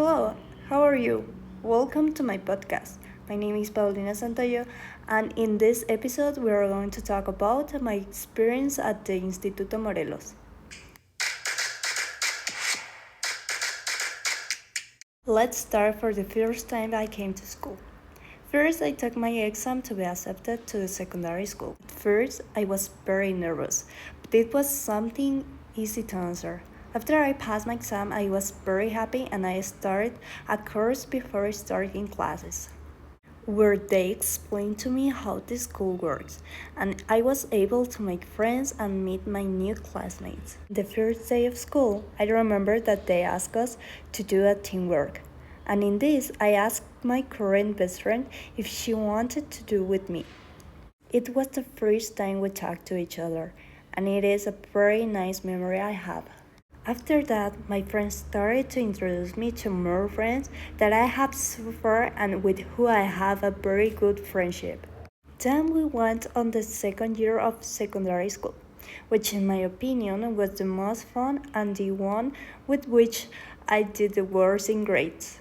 Hello, how are you? Welcome to my podcast. My name is Paulina Santoyo, and in this episode, we are going to talk about my experience at the Instituto Morelos. Let's start for the first time I came to school. First, I took my exam to be accepted to the secondary school. At first, I was very nervous, but it was something easy to answer. After I passed my exam, I was very happy and I started a course before starting classes, where they explained to me how the school works, and I was able to make friends and meet my new classmates. The first day of school, I remember that they asked us to do a teamwork, and in this, I asked my current best friend if she wanted to do with me. It was the first time we talked to each other, and it is a very nice memory I have. After that, my friends started to introduce me to more friends that I have so far and with who I have a very good friendship. Then we went on the second year of secondary school, which in my opinion was the most fun and the one with which I did the worst in grades.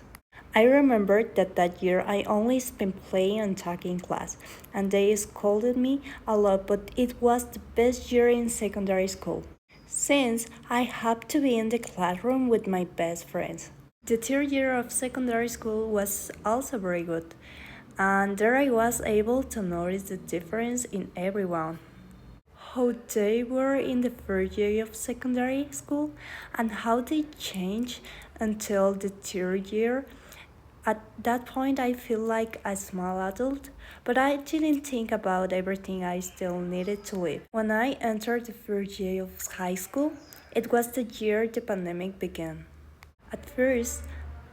I remember that year I only spent playing and talking in class, and they scolded me a lot, but it was the best year in secondary school, since I had to be in the classroom with my best friends. The third year of secondary school was also very good, and there I was able to notice the difference in everyone. How they were in the first year of secondary school and how they changed until the third year. At that point, I feel like a small adult, but I didn't think about everything I still needed to live. When I entered the first year of high school, it was the year the pandemic began. At first,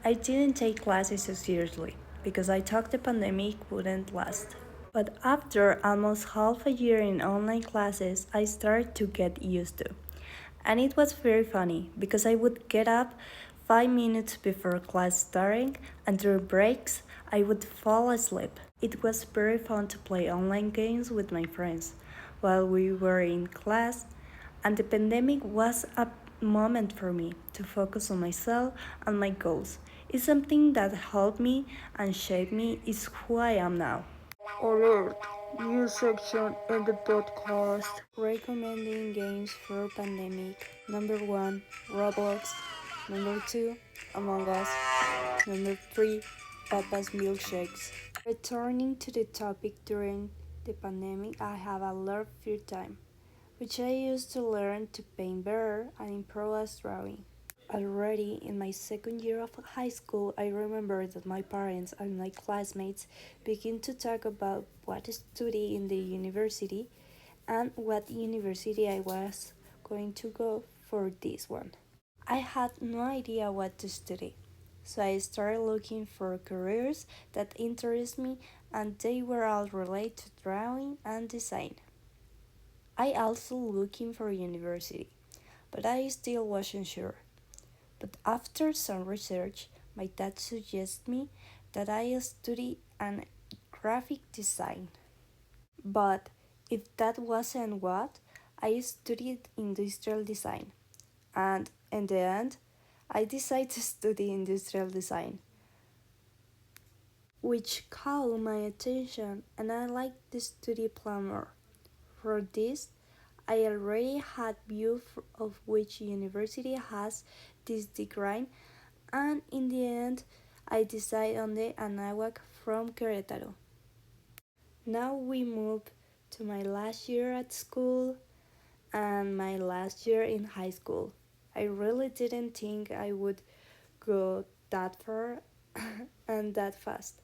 I didn't take classes so seriously because I thought the pandemic wouldn't last. But after almost half a year in online classes, I started to get used to. And it was very funny because I would get up 5 minutes before class starting, and during breaks, I would fall asleep. It was very fun to play online games with my friends while we were in class, and the pandemic was a moment for me to focus on myself and my goals. It's something that helped me and shaped me is who I am now. Alert! New section in the podcast. Recommending games for pandemic. Number 1, Roblox. Number 2, Among Us. Number 3, Papa's Milkshakes. Returning to the topic during the pandemic, I have a lot of free time, which I used to learn to paint better and improve as drawing. Already in my second year of high school, I remember that my parents and my classmates began to talk about what to study in the university and what university I was going to go for this one. I had no idea what to study, so I started looking for careers that interest me, and they were all related to drawing and design. I also looking for university, but I still wasn't sure. But after some research, my dad suggested me that I study an graphic design. But if that wasn't what, I studied industrial design. And in the end, I decided to study industrial design, which caught my attention and I liked the study plan more. For this, I already had view of which university has this degree, and in the end, I decided on the Anáhuac from Querétaro. Now we move to my last year at school and my last year in high school. I really didn't think I would go that far and that fast,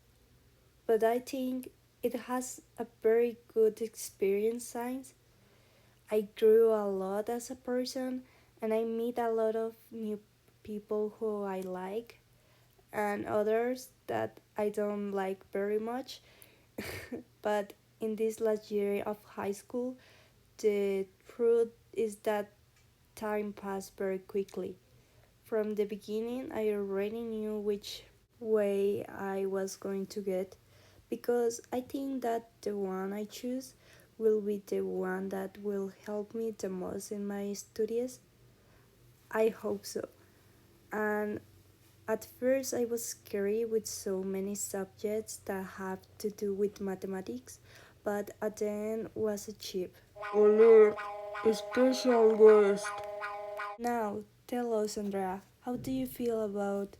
but I think it has a very good experience since I grew a lot as a person and I meet a lot of new people who I like and others that I don't like very much. But in this last year of high school, the truth is that time passed very quickly. From the beginning, I already knew which way I was going to get because I think that the one I choose will be the one that will help me the most in my studies. I hope so. And At first, I was scared with so many subjects that have to do with mathematics, but at the end was achieved. Alert, special guest. Now, tell us, Andrea, how do you feel about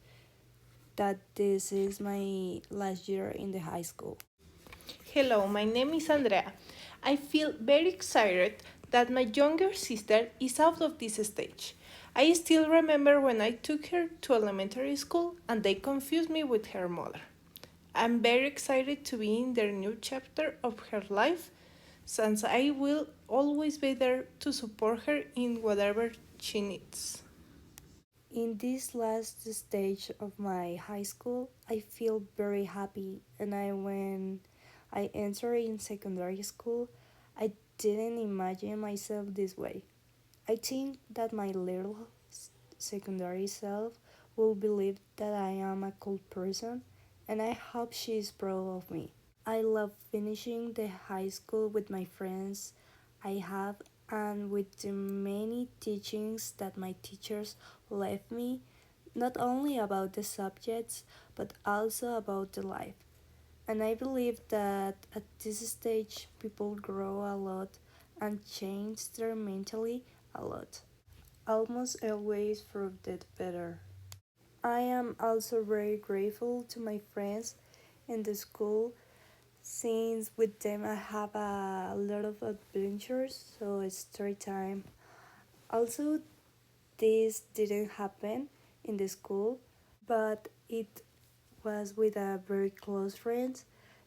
that this is my last year in the high school? Hello, my name is Andrea. I feel very excited that my younger sister is out of this stage. I still remember when I took her to elementary school and they confused me with her mother. I'm very excited to be in the new chapter of her life since I will always be there to support her in whatever she needs. In this last stage of my high school, I feel very happy, and when I entered in secondary school, I didn't imagine myself this way. I think that my little secondary self will believe that I am a cool person, and I hope she is proud of me. I love finishing the high school with my friends I have and with the many teachings that my teachers left me, not only about the subjects but also about the life. And I believe that at this stage people grow a lot and change their mentally a lot. Almost always for the better. I am also very grateful to my friends in the school since with them I have a lot of adventures, so it's story time. Also, this didn't happen in the school, but it was with a very close friend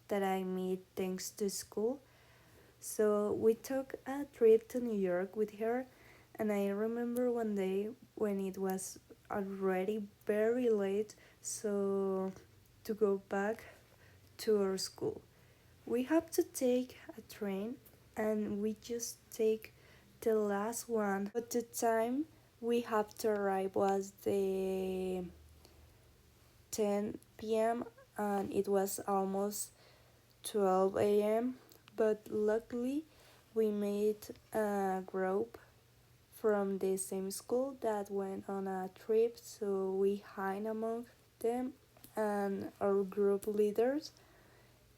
that I met thanks to school. So we took a trip to New York with her, and I remember one day when it was already very late, so to go back to our school. We have to take a train and we just take the last one. But the time we have to arrive was the 10 p.m. and it was almost 12 a.m. But luckily we made a group from the same school that went on a trip, so we hide among them, and our group leaders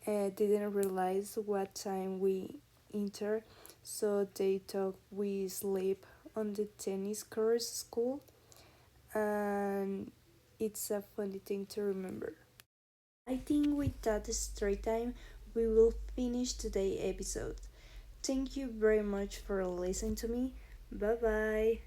didn't realize what time we enter, so they thought we sleep on the tennis courts school, and it's a funny thing to remember. I think with that story time, we will finish today's episode. Thank you very much for listening to me. Bye bye.